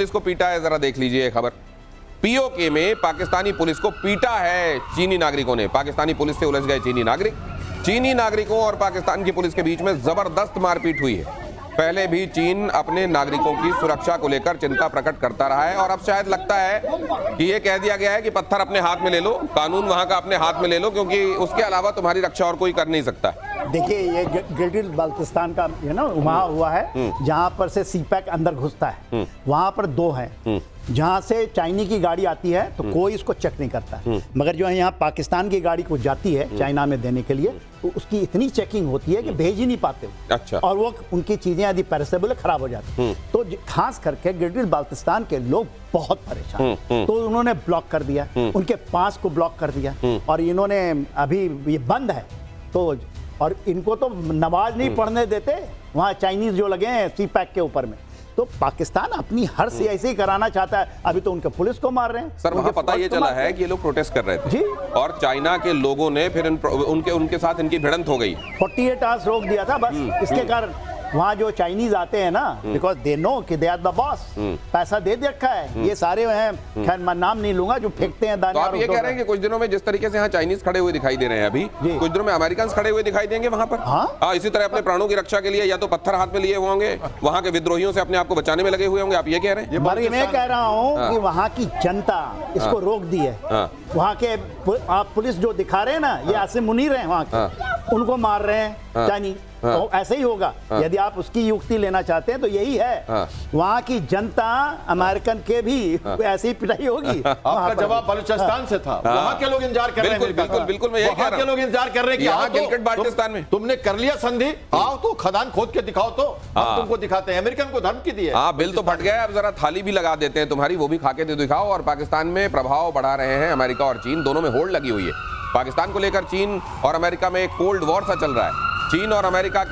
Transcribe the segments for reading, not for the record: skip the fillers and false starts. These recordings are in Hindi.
पुलिस को पीटा है, जरा देख लीजिए खबर। पीओके में पाकिस्तानी पुलिस को पीटा है चीनी नागरिकों ने। पाकिस्तानी पुलिस से उलझ गए चीनी नागरिक। चीनी नागरिकों और पाकिस्तान की पुलिस के बीच में जबरदस्त मारपीट हुई है। पहले भी चीन अपने नागरिकों की सुरक्षा को लेकर चिंता प्रकट करता रहा है और अब शायद लगता है कि ये कह दिया गया है कि पत्थर अपने हाथ में ले लो, कानून वहां का अपने हाथ में ले लो, क्योंकि उसके अलावा तुम्हारी रक्षा और कोई कर नहीं सकता। देखिए, ये गिलगित बाल्टिस्तान का वहाँ हुआ है जहाँ पर से सीपैक अंदर घुसता है। वहाँ पर दो हैं। जहाँ से चाइना की गाड़ी आती है तो कोई इसको चेक नहीं करता, मगर जो है यहाँ पाकिस्तान की गाड़ी को जाती है चाइना में देने के लिए, तो उसकी इतनी चेकिंग होती है कि भेज ही नहीं पाते। अच्छा। और वो उनकी चीजें यदि पेरिसेबल खराब हो जाती, तो खास करके गिलगित बाल्टिस्तान के लोग बहुत परेशान, तो उन्होंने ब्लॉक कर दिया, उनके पास को ब्लॉक कर दिया। और इन्होंने अभी ये बंद है तो, और इनको तो नमाज नहीं पढ़ने देते वहाँ चाइनीज जो लगे हैं सीपैक के ऊपर में। तो पाकिस्तान अपनी हर से ऐसे ही कराना चाहता है। अभी तो उनके पुलिस को मार रहे हैं। सर, वहां पता ये चला है कि ये लोग प्रोटेस्ट कर रहे थे जी, और चाइना के लोगों ने फिर उनके साथ इनकी भिड़ंत हो गई। 48 आवर्स रोक दिया था बस। इसके कारण वहाँ जो चाइनीज आते हैं ना, बिकॉज दे नो कि दे आर द बॉस, पैसा दे रखा है। ये सारे हैं, खैर मैं नाम नहीं लूंगा, जो फेंकते हैं दाने। तो आप ये कह रहे हैं कि कुछ दिनों में जिस तरीके से यहाँ चाइनीज खड़े हुए दिखाई दे रहे हैं, अभी कुछ दिनों में अमेरिकन खड़े हुए दिखाई देंगे वहां पर। हाँ, इसी तरह अपने प्राणों की रक्षा के लिए या तो पत्थर हाथ में लिए हुए होंगे, वहां के विद्रोहियों से अपने आप को बचाने में लगे हुए होंगे। आप ये कह रहे हैं? मैं कह रहा हूँ कि वहाँ की जनता इसको रोक दी है। वहाँ के आप पुलिस जो दिखा रहे हैं ना, ये आसिम मुनीर हैं वहाँ के, उनको मार रहे हैं चाइनीज। तो ऐसे ही होगा। यदि आप उसकी युक्ति लेना चाहते हैं तो यही है। वहाँ की जनता, अमेरिकन के भी ऐसी ही पिटाई होगी। आपका जवाब बलूचिस्तान से था। वहाँ के लोग इंतजार कर रहे हैं। बिल्कुल बिल्कुल, मैं यही कह रहा हूं। वहाँ के लोग इंतजार कर रहे हैं कि यहाँ गिलगित बाल्टिस्तान में तुमने कर लिया संधि, आओ तो खदान खोद के दिखाओ, तो हम तुमको दिखाते हैं। अमेरिकन को धमकी दी है। हाँ, बिल तो फट गया, अब जरा थाली भी लगा देते हैं तुम्हारी, वो भी खा के दिखाओ। और पाकिस्तान में प्रभाव बढ़ा रहे हैं अमेरिका और चीन, दोनों में होड़ लगी हुई है। पाकिस्तान को लेकर चीन और अमेरिका में एक कोल्ड वॉर सा चल रहा है। चीन अमेरिका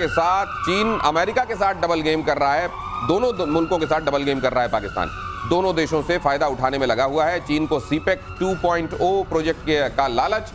के साथ डबल गेम कर रहा है। दोनों मुल्कों के साथ डबल गेम कर रहा है पाकिस्तान। दोनों देशों से फायदा उठाने में लगा हुआ है। चीन को सीपेक 2.0 प्रोजेक्ट का लालच,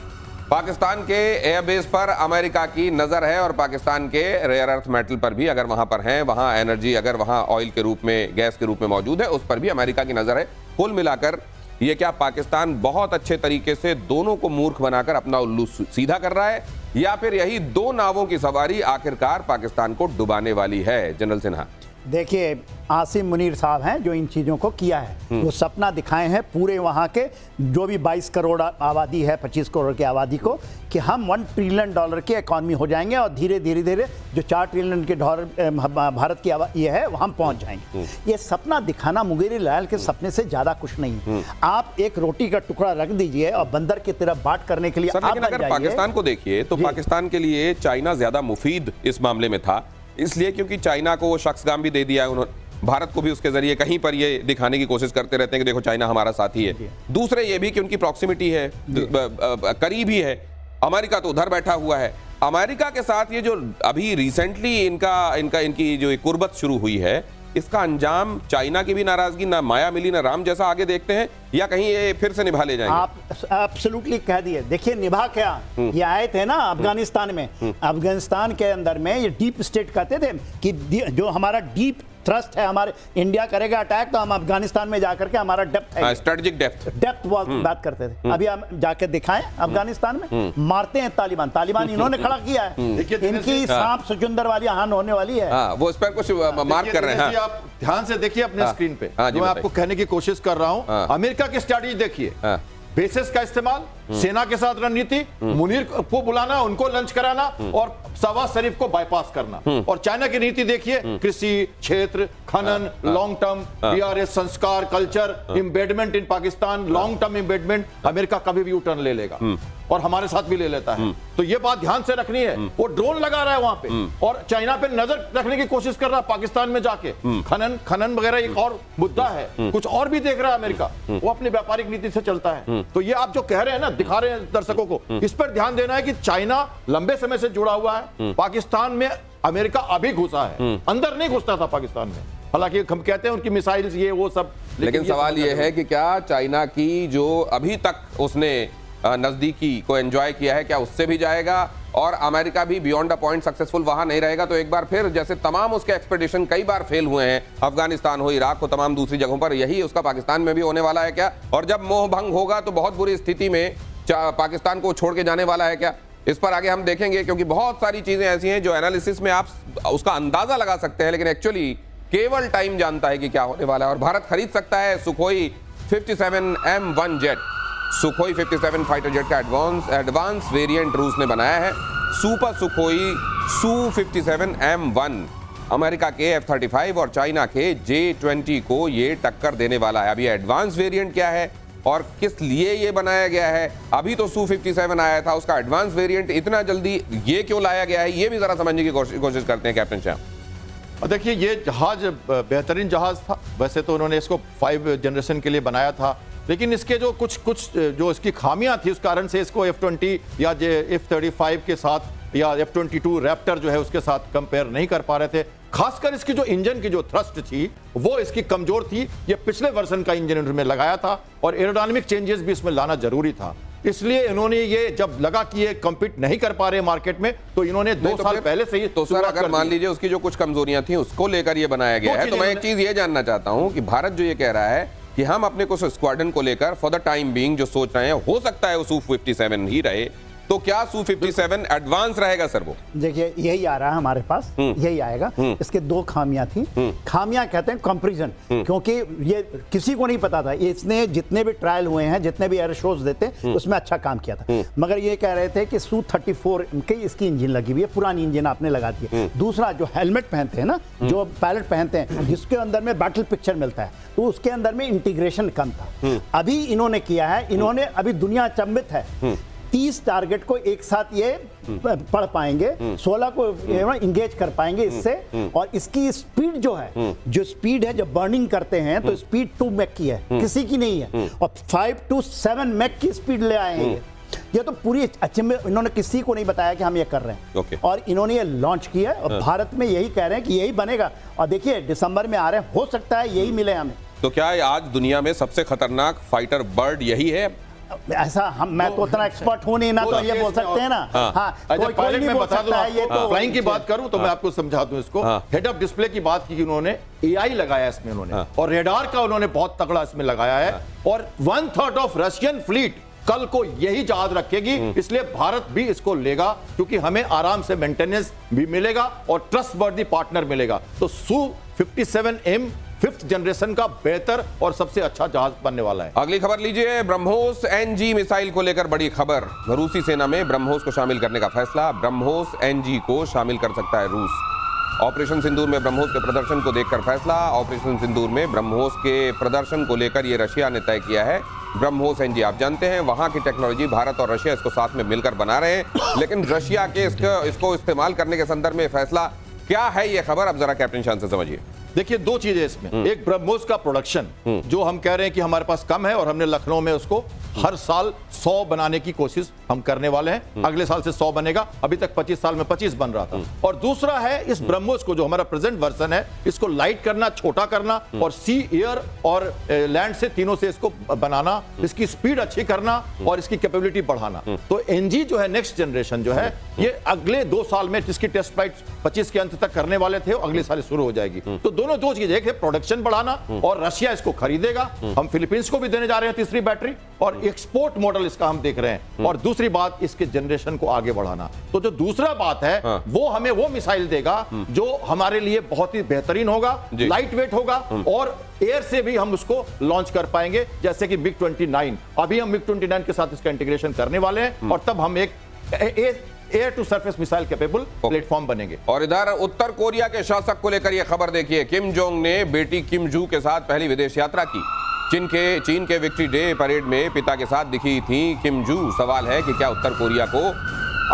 पाकिस्तान के एयरबेस पर अमेरिका की नजर है, और पाकिस्तान के रेयर अर्थ मेटल पर भी, अगर वहां पर हैं, वहां एनर्जी अगर वहां ऑयल के रूप में, गैस के रूप में मौजूद है, उस पर भी अमेरिका की नजर है। कुल मिलाकर ये क्या पाकिस्तान बहुत अच्छे तरीके से दोनों को मूर्ख बनाकर अपना उल्लू सीधा कर रहा है, या फिर यही दो नावों की सवारी आखिरकार पाकिस्तान को डुबाने वाली है? जनरल सिन्हा, देखिए, आसिम मुनीर साहब हैं जो इन चीज़ों को किया है। वो सपना दिखाए हैं पूरे वहाँ के जो भी 22 करोड़ आबादी है, 25 करोड़ की आबादी को, कि हम $1 ट्रिलियन की इकॉनमी हो जाएंगे और धीरे धीरे जो 4 ट्रिलियन के डॉलर भारत की ये है, हम पहुँच जाएंगे। ये सपना दिखाना मुंगेरी लाल के सपने से ज़्यादा कुछ नहीं है। आप एक रोटी का टुकड़ा रख दीजिए और बंदर की तरफ बांट करने के लिए सर, लेकिन अगर पाकिस्तान को देखिए तो पाकिस्तान के लिए चाइना ज्यादा मुफीद इस मामले में था, इसलिए क्योंकि चाइना को वो शख्सगाम भी दे दिया है उन्होंने। भारत को भी उसके जरिए कहीं पर ये दिखाने की कोशिश करते रहते हैं कि देखो चाइना हमारा साथी है। दूसरे ये भी कि उनकी प्रॉक्सिमिटी है, करीब ही है। अमेरिका तो उधर बैठा हुआ है। अमेरिका के साथ ये जो अभी रिसेंटली इनकी जो कुर्बत शुरू हुई है, इसका अंजाम चाइना की भी नाराजगी, ना माया मिली ना राम जैसा आगे देखते हैं, या कहीं ये फिर से निभा ले जाएंगे? आप एब्सोल्युटली कह दिए। देखिए, निभा क्या, ये आए थे ना अफगानिस्तान में। अफगानिस्तान के अंदर में ये डीप स्टेट कहते थे कि जो हमारा डीप थ्रस्ट है, हमारे इंडिया करेगा अटैक तो हम अफगानिस्तान में जाकर के हमारा डेप्थ है, स्ट्रेटेजिक डेप्थ बात करते थे। अभी हम जाके दिखाएं अफगानिस्तान में, मारते हैं तालिबान इन्होंने खड़ा किया है। इनकी सांप सुचुंदर वाली हान होने वाली है। वो इस पर कुछ मार्क कर रहे हैं। आप ध्यान से देखिए अपने स्क्रीन पे, जो मैं आपको कहने की कोशिश कर रहा हूं। अमेरिका की स्ट्रैटेजी देखिए, बेसिस का इस्तेमाल, सेना के साथ रणनीति, मुनीर को बुलाना, उनको लंच कराना और शहबाज शरीफ को बाईपास करना। और चाइना की नीति देखिए, कृषि क्षेत्र, खनन, लॉन्ग टर्म DRS, संस्कार, culture, embedment in Pakistan, long term embedment. America कभी भी यू टर्न ले लेगा और हमारे साथ भी ले लेता है। तो ये बात ध्यान से रखनी है। वो ड्रोन लगा रहा है वहां पे और चाइना पे नजर रखने की कोशिश कर रहा है पाकिस्तान में जाके। खनन वगैरह एक और मुद्दा है, कुछ और भी देख रहा है अमेरिका। वो अपनी व्यापारिक नीति से चलता है। तो ये आप जो कह रहे हैं ना, दिखा रहे हैं दर्शकों को, इस पर ध्यान देना है कि चाइना लंबे समय से जुड़ा हुआ है पाकिस्तान में। अमेरिका अभी घुसा है, अंदर नहीं घुसता था पाकिस्तान में। हालांकि हम कहते हैं उनकी मिसाइल्स ये वो सब, लेकिन सवाल ये है कि क्या चाइना की जो अभी तक उसने नजदीकी को एंजॉय किया है, क्या उससे भी जाएगा? और अमेरिका भी बियॉन्ड अ पॉइंट सक्सेसफुल वहां नहीं रहेगा तो एक बार फिर जैसे तमाम उसके एक्सपेडिशन कई बार फेल हुए हैं, अफगानिस्तान हो, इराक हो, तमाम दूसरी जगहों पर, यही उसका पाकिस्तान में भी होने वाला है क्या? और जब मोह भंग होगा तो बहुत बुरी स्थिति में पाकिस्तान को छोड़ के जाने वाला है क्या? इस पर आगे हम देखेंगे, क्योंकि बहुत सारी चीजें ऐसी हैं जो एनालिसिस में आप उसका अंदाजा लगा सकते हैं, लेकिन एक्चुअली केवल टाइम जानता है कि क्या होने वाला है। और भारत खरीद सकता है Sukhoi 57M1 jet. Sukhoi 57 fighter jet का एडवांस वेरिएंट रूस ने बनाया है। सुपर सुखोई Su-57M1 अमेरिका के F-35 और चाइना के J-20 को ये टक्कर देने वाला है। अभी एडवांस वेरिएंट क्या है और किस लिए ये बनाया गया है? अभी तो Su-57 आया था, उसका एडवांस वेरिएंट इतना जल्दी ये क्यों लाया गया है, ये भी जरा समझने की कोशिश करते हैं कैप्टन शाह। देखिए, ये जहाज बेहतरीन जहाज था। वैसे तो उन्होंने इसको 5 जनरेशन के लिए बनाया था, लेकिन इसके जो कुछ जो इसकी खामियां थी, उस कारण से इसको F-20 या F-35 के साथ या F-22 रैप्टर जो है उसके साथ कंपेयर नहीं कर पा रहे थे। खासकर इसकी जो इंजन की जो थ्रस्ट थी वो इसकी कमजोर थी। ये पिछले वर्जन का इंजन इन्होंने लगाया था और एरोडायनामिक चेंजेस भी इसमें लाना जरूरी था। इसलिए इन्होंने ये जब लगा कि ये कम्पीट नहीं कर पा रहे मार्केट में, तो इन्होंने 2 साल पहले से ही तो सर अगर मान लीजिए उसकी जो कुछ कमजोरियां थी उसको लेकर ये बनाया गया है, तो मैं एक चीज ये जानना चाहता हूं कि भारत जो ये कह रहा है कि हम अपने को स्क्वाड्रन को लेकर फॉर द टाइम बीइंग जो सोच रहे हैं, हो सकता है वो Su-57 ही रहे, तो क्या Su-57 एडवांस रहेगा सर? वो देखिए यही आ रहा है हमारे पास, यही आएगा। इसके 2 खामियां थी। खामियां कहते हैं कंपैरिजन, क्योंकि ये किसी को नहीं पता था। इसने जितने भी ट्रायल हुए हैं, जितने भी एयर शोज देते उसमें अच्छा काम किया था, मगर ये कह रहे थे कि Su-34 की इसकी इंजन लगी हुई है, पुरानी इंजन आपने लगा दी है। दूसरा, जो हेलमेट पहनते हैं ना, जो पायलट पहनते हैं, जिसके अंदर में बैटल पिक्चर मिलता है, तो उसके अंदर में इंटीग्रेशन कम था। अभी इन्होंने किया है, इन्होंने अभी दुनिया अचंभित है, 30 टारगेट को एक साथ ये पढ़ पाएंगे, 16 को इंगेज कर पाएंगे इससे। और इसकी स्पीड जो है, जो स्पीड है, जब बर्निंग करते हैं तो स्पीड 2 मैक की है, किसी की नहीं है। और 5 to 7 मैक की स्पीड ले आए हैं ये तो पूरी अच्छे में इन्होंने किसी को नहीं बताया कि हम ये कर रहे हैं। और इन्होंने ये लॉन्च किया और भारत में यही कह रहे हैं कि यही बनेगा। और देखिए दिसंबर में आ रहे हैं, हो सकता है यही मिले हमें। तो क्या आज दुनिया में सबसे खतरनाक फाइटर बर्ड यही है? ऐसा मैं तो उतना एक्सपर्ट हूं नहीं ना, तो ये बोल सकते हैं ना। हाँ, कोई नहीं बोल सकता है। ये तो फ्लाइंग की बात करूं तो मैं आपको समझा दूं इसको। हेड ऑफ डिस्प्ले की बात की उन्होंने, AI लगाया इसमें उन्होंने, और रेडार का उन्होंने बहुत तगड़ा इसमें लगाया है। और 1/3 ऑफ रशियन फ्लीट कल को यही जहाज रखेगी, इसलिए भारत भी इसको लेगा, क्योंकि हमें आराम से मेंटेनेंस भी मिलेगा और ट्रस्टवर्दी पार्टनर मिलेगा। तो Su-57M 5th जनरेशन का बेहतर और सबसे अच्छा जहाज बनने वाला है। अगली खबर लीजिए, ब्रह्मोस NG मिसाइल को लेकर बड़ी खबर। रूसी सेना में ब्रह्मोस को शामिल करने का फैसला। ब्रह्मोस NG को शामिल कर सकता है रूस। ऑपरेशन सिंदूर में ब्रह्मोस के प्रदर्शन को देखकर फैसला। ऑपरेशन सिंदूर में ब्रह्मोस के प्रदर्शन को लेकर ये रशिया ने तय किया है। ब्रह्मोस NG आप जानते हैं, वहां की टेक्नोलॉजी भारत और रशिया इसको साथ में मिलकर बना रहे हैं, लेकिन रशिया के इसको इस्तेमाल करने के संदर्भ में फैसला क्या है, ये खबर अब जरा कैप्टन शान से समझिए। देखिए, 2 चीजें इसमें। एक, ब्रह्मोस का प्रोडक्शन जो हम कह रहे हैं कि हमारे पास कम है, और हमने लखनऊ में उसको हर साल 100 बनाने की कोशिश हम करने वाले हैं। अगले साल से 100 बनेगा, अभी तक 25 साल में 25 बन रहा था। और दूसरा है, इस ब्रह्मोस को जो हमारा प्रेजेंट वर्जन है, इसको लाइट करना, छोटा करना, और सी, एयर और लैंड से तीनों से इसको बनाना, इसकी स्पीड अच्छी करना और इसकी कैपेबिलिटी बढ़ाना। तो NG जो है नेक्स्ट जनरेशन जो है, ये अगले 2 साल में, जिसकी टेस्ट फ्लाइट 25 के अंत तक करने वाले थे, अगले साल शुरू हो जाएगी। तो दोनों 2 चीजें, एक है प्रोडक्शन बढ़ाना और रशिया इसको खरीदेगा, हम फिलीपींस को भी देने जा रहे हैं तीसरी बैटरी, और एक्सपोर्ट मॉडल इसका हम देख रहे हैं। और दूसरी बात, इसके जनरेशन को आगे बढ़ाना। तो जो दूसरा बात है, वो हमें वो मिसाइल देगा जो हमारे लिए बहुत ही बेहतरीन होगा, लाइट वेट होगा, और एयर से भी हम उसको लॉन्च कर पाएंगे, जैसे कि MiG-29। अभी हम MiG-29 के साथ इसका इंटीग्रेशन करने वाले हैं, और तब हम एक air to surface missile capable platform बनेंगे। और इधर उत्तर कोरिया के शासक को लेकर यह खबर देखिए, किम जोंग ने बेटी किम जू के साथ पहली विदेश यात्रा की। चीन के विक्ट्री डे परेड में पिता के साथ दिखी थी किम जू। सवाल है कि क्या उत्तर कोरिया को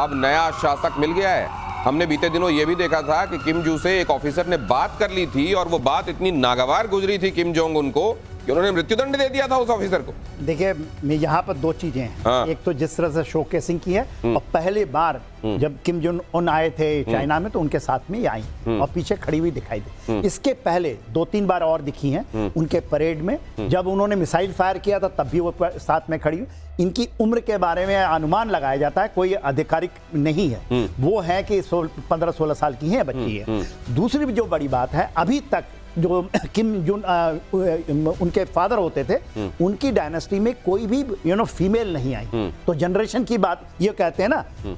अब नया शासक मिल गया है? हमने बीते दिनों यह भी देखा था कि किम जू से एक ऑफिसर ने बात कर ली थी, और वो बात इतनी नागवार गुजरी थी किम जोंग उनको कि उन्होंने मृत्युदंड दे दिया था उस ऑफिसर को। देखिए, मैं यहाँ पर दो चीजें हैं। हाँ। एक तो जिस तरह से शोकेसिंग की है, और पहली बार जब किम जोंग उन आए थे चाइना में तो उनके साथ में ही आई और पीछे खड़ी हुई दिखाई दी। इसके पहले 2-3 बार और दिखी हैं उनके परेड में। जब उन्होंने मिसाइल फायर किया था तब भी वो साथ में खड़ी हुई। इनकी उम्र के बारे में अनुमान लगाया जाता है, कोई आधिकारिक नहीं है, वो है कि 15-16 साल की है, बच्ची है। दूसरी जो बड़ी बात है, अभी तक जो किम जोंग उनके फादर होते थे, उनकी डायनेस्टी में कोई भी फीमेल नहीं आई। तो जनरेशन की बात ये कहते हैं ना